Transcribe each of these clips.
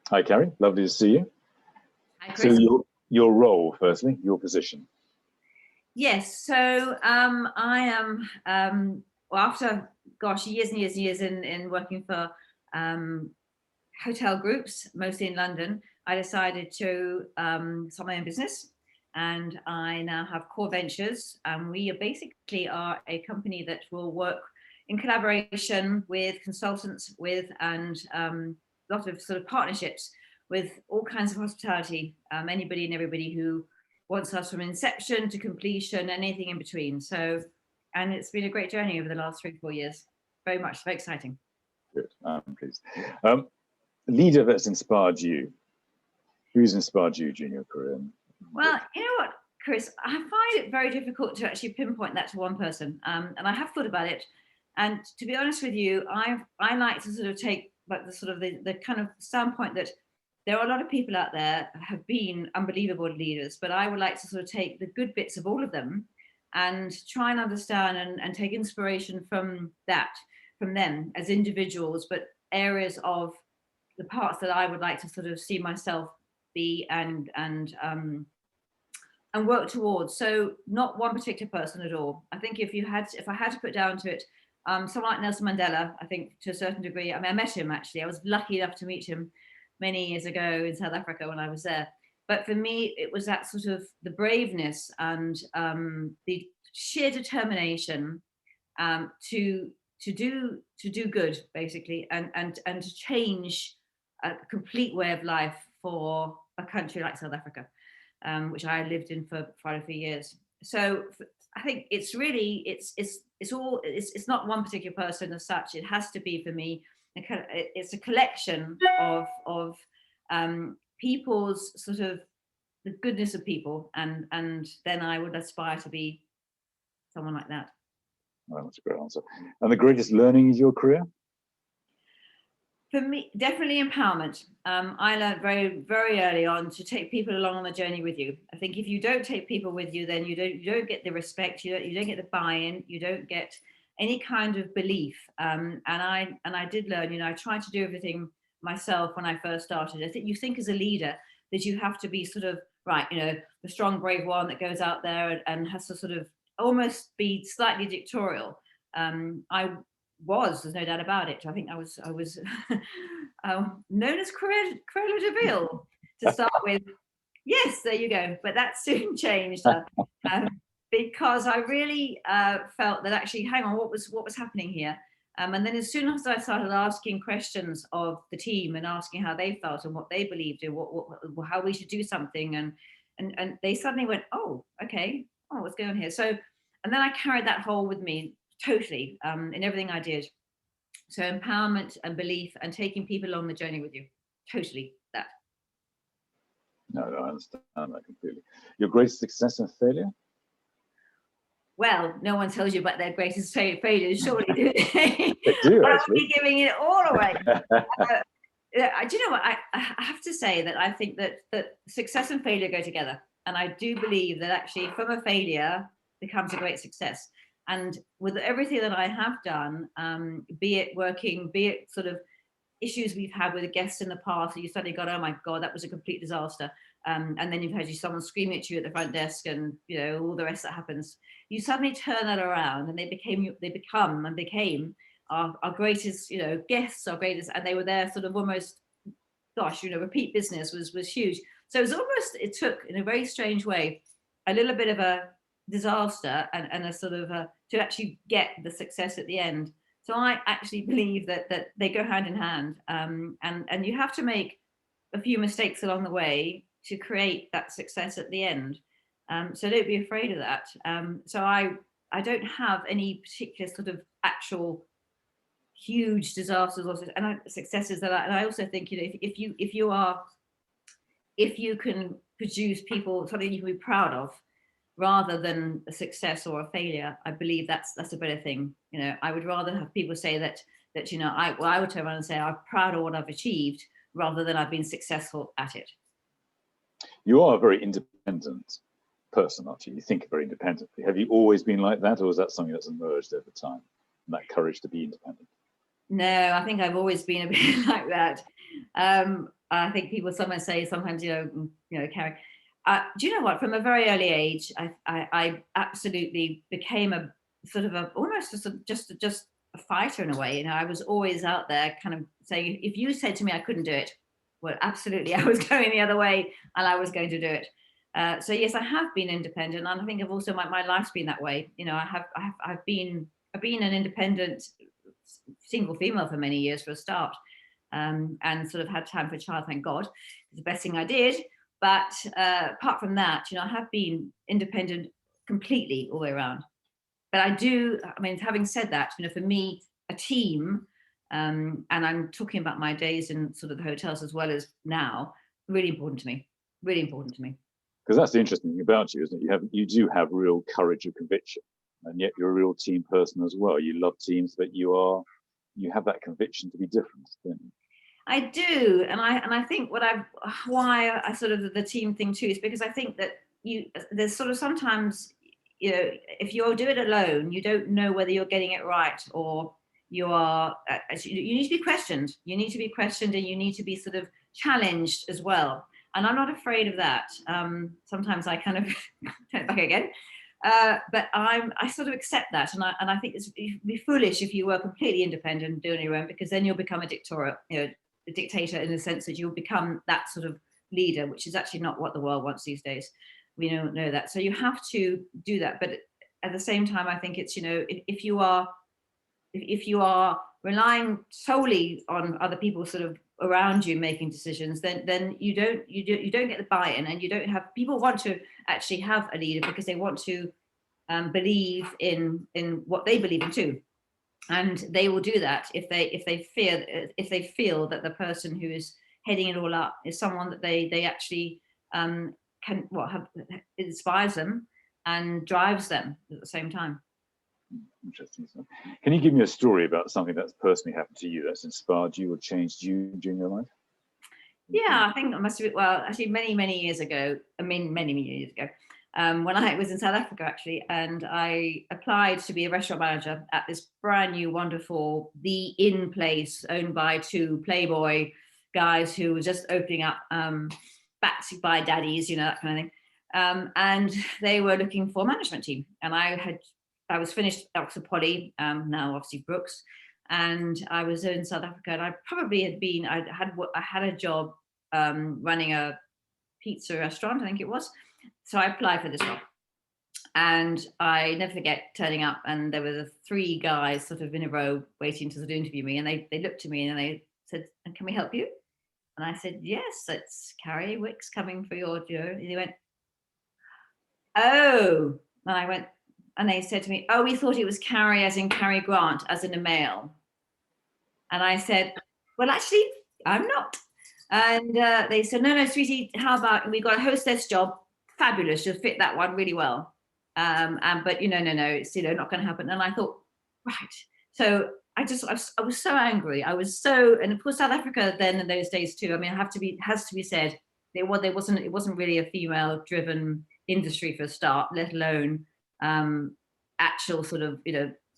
Hi, Carrie. Lovely to see you. Hi, Chris. So your role, firstly, your position. Yes, so I am, well, after, gosh, years and years and years in working for hotel groups, mostly in London, I decided to start my own business. And I now have CAW Ventures. We basically are a company that will work in collaboration with consultants and a lot of sort of partnerships with all kinds of hospitality, anybody and everybody who wants us from inception to completion, anything in between. So, and it's been a great journey over the last 3 or 4 years. Very much, very exciting. Good, I'm pleased. Leader that's inspired you. Who's inspired you during your career? Well, you know what, Chris, I find it very difficult to actually pinpoint that to one person. And I have thought about it. And to be honest with you, I like to sort of take like the kind of standpoint that there are a lot of people out there that have been unbelievable leaders, but I would like to sort of take the good bits of all of them and try and understand and take inspiration from them as individuals, but areas of the parts that I would like to sort of see myself be and work towards. So not one particular person at all. I think if I had to put down to it, someone like Nelson Mandela, I think to a certain degree. I mean, I met him actually. I was lucky enough to meet him many years ago in South Africa when I was there. But for me, it was that sort of the braveness and the sheer determination to do good, basically, and to change a complete way of life for a country like South Africa, which I lived in for quite a few years. So I think it's really it's not one particular person as such. It has to be for me. It's a collection of people's sort of the goodness of people, and then I would aspire to be someone like that. Well, that's a great answer. And the greatest learning is your career? For me, definitely empowerment. I learned very, very early on to take people along on the journey with you. I think if you don't take people with you, then you don't get the respect, you don't get the buy-in, you don't get any kind of belief. And I did learn, I tried to do everything myself when I first started. I think you think as a leader that you have to be sort of right, the strong, brave one that goes out there and has to sort of almost be slightly dictatorial. There's no doubt about it. I think I was known as Cruella de Vil to start with. Yes, there you go. But that soon changed because I really felt that actually, hang on, what was happening here? And then as soon as I started asking questions of the team and asking how they felt and what they believed in, how we should do something, and they suddenly went, oh, okay, oh, what's going on here? So, and then I carried that whole with me totally in everything I did. So empowerment and belief and taking people along the journey with you, totally that. No, I understand that completely. Your greatest success and failure? Well, no one tells you about their greatest failures, surely, do they? They do, actually. I'll be giving it all away. Do you know what? I have to say that I think that success and failure go together. And I do believe that actually from a failure becomes a great success. And with everything that I have done, be it working, be it sort of issues we've had with a guest in the past, you suddenly go, oh my God, that was a complete disaster. And then you've had someone screaming at you at the front desk and, all the rest that happens. You suddenly turn that around and they became our greatest, guests, our greatest, and they were there sort of almost, gosh, repeat business was huge. So it took in a very strange way, a little bit of a disaster and a sort of to actually get the success at the end. So I actually believe that they go hand in hand, and you have to make a few mistakes along the way to create that success at the end. So don't be afraid of that. So I don't have any particular sort of actual huge disasters and successes and I also think if you can produce people something you can be proud of rather than a success or a failure, I believe that's a better thing. I would rather have people say that I would turn around and say I'm proud of what I've achieved rather than I've been successful at it. You are a very independent person, aren't you? You think very independently. Have you always been like that, or is that something that's emerged over time? That courage to be independent? No, I think I've always been a bit like that. I think people sometimes say, Carrie, do you know what? From a very early age, I absolutely became a sort of almost just a fighter in a way. I was always out there, kind of saying, if you said to me I couldn't do it, well, absolutely, I was going the other way, and I was going to do it. So yes, I have been independent, and I think I've also my life's been that way. I've been an independent single female for many years for a start, and sort of had time for a child. Thank God, it's the best thing I did. But apart from that, I have been independent completely all the way around. But having said that, for me, a team, and I'm talking about my days in sort of the hotels as well as now, really important to me. Really important to me. Because that's the interesting thing about you, isn't it? You do have real courage of conviction, and yet you're a real team person as well. You love teams, but you have that conviction to be different, don't you? I do, and I think why I sort of the team thing too is because I think that there's sort of sometimes, if you do it alone, you don't know whether you're getting it right, or you need to be questioned. You need to be questioned, and you need to be sort of challenged as well. And I'm not afraid of that. Sometimes I kind of turn it back again. But I sort of accept that, and I think it'd be foolish if you were completely independent and doing your own, because then you'll become a dictator in the sense that you'll become that sort of leader, which is actually not what the world wants these days. We don't know that. So you have to do that. But at the same time, I think it's, if you are relying solely on other people sort of around you making decisions, then you don't get the buy-in, and you don't have people want to actually have a leader because they want to believe in what they believe in too. And they will do that if they feel that the person who is heading it all up is someone that they actually inspires them and drives them at the same time. Interesting. Can you give me a story about something that's personally happened to you that's inspired you or changed you during your life? Yeah, I think it must have been, well, actually many years ago. Many years ago. When I was in South Africa, actually, and I applied to be a restaurant manager at this brand new, wonderful, the Inn place owned by two Playboy guys who were just opening up, backed by daddies, that kind of thing. And they were looking for a management team, and I was finished Oxford Poly, now obviously Brooks, and I was in South Africa, and I probably had a job running a pizza restaurant, I think it was. So I applied for this job, and I never forget turning up, and there were the three guys sort of in a row waiting to sort of interview me, and they looked at me and they said, "Can we help you?" And I said, "Yes, it's Carrie Wicks coming for your job." And they went, "Oh," and I went, and they said to me, "Oh, we thought it was Carrie as in Carrie Grant, as in a male." And I said, "Well, actually, I'm not." And they said, "No, sweetie, how about, we got a hostess job, fabulous, you'll fit that one really well. But no, it's not going to happen." And I thought, right. So I was so angry. And of course, South Africa then in those days too. I mean, has to be said, it wasn't really a female-driven industry for a start, let alone actual sort of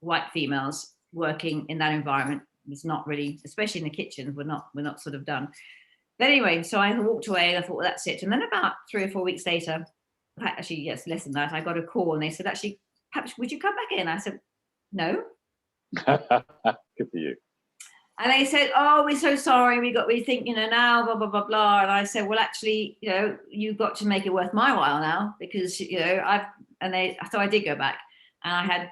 white females working in that environment. It's not really, especially in the kitchen, we're not sort of done. But anyway, so I walked away, and I thought, well, that's it. And then about 3 or 4 weeks later, actually, yes, less than that, I got a call, and they said, "Actually, perhaps would you come back in?" I said, "No." Good for you. And they said, "Oh, we're so sorry. We think, now, blah, blah, blah, blah." And I said, "Well, actually, you've got to make it worth my while now, because, so I did go back. And I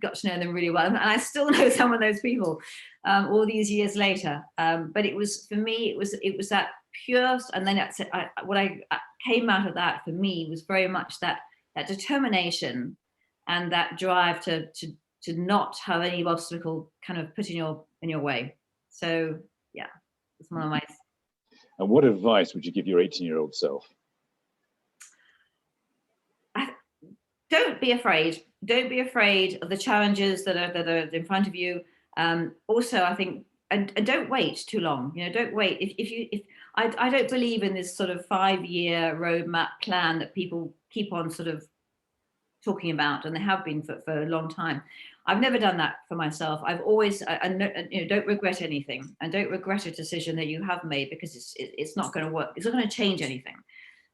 got to know them really well. And I still know some of those people all these years later. But it was, for me, it was that pure, and then what I came out of that for me was very much that determination and that drive to not have any obstacle kind of put in your way. So yeah, it's one of my. And what advice would you give your 18-year-old self? Don't be afraid. Don't be afraid of the challenges that are in front of you. Also, I think, and don't wait too long. Don't wait. If I don't believe in this sort of 5-year roadmap plan that people keep on sort of talking about, and they have been for a long time. I've never done that for myself. I've always, don't regret anything, and don't regret a decision that you have made, because it's not going to work. It's not going to change anything.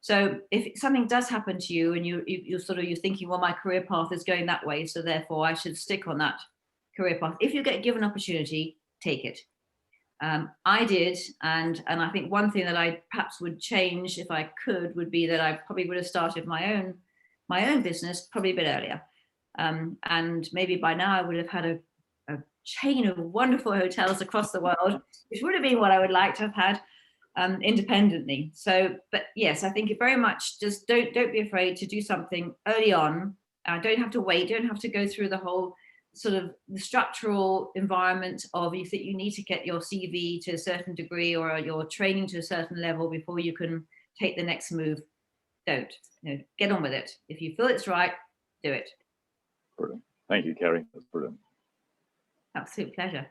So if something does happen to you and you're thinking, well, my career path is going that way, so therefore I should stick on that career path. If you get given opportunity, take it. I did, and I think one thing that I perhaps would change if I could would be that I probably would have started my own business probably a bit earlier, and maybe by now I would have had a chain of wonderful hotels across the world, which would have been what I would like to have had independently. So, but yes, I think it very much just don't be afraid to do something early on. Don't have to wait. Don't have to go through the whole sort of the structural environment of you think you need to get your CV to a certain degree or your training to a certain level before you can take the next move. Don't. Get on with it. If you feel it's right, do it. Brilliant. Thank you, Carrie. That's brilliant. Absolute pleasure.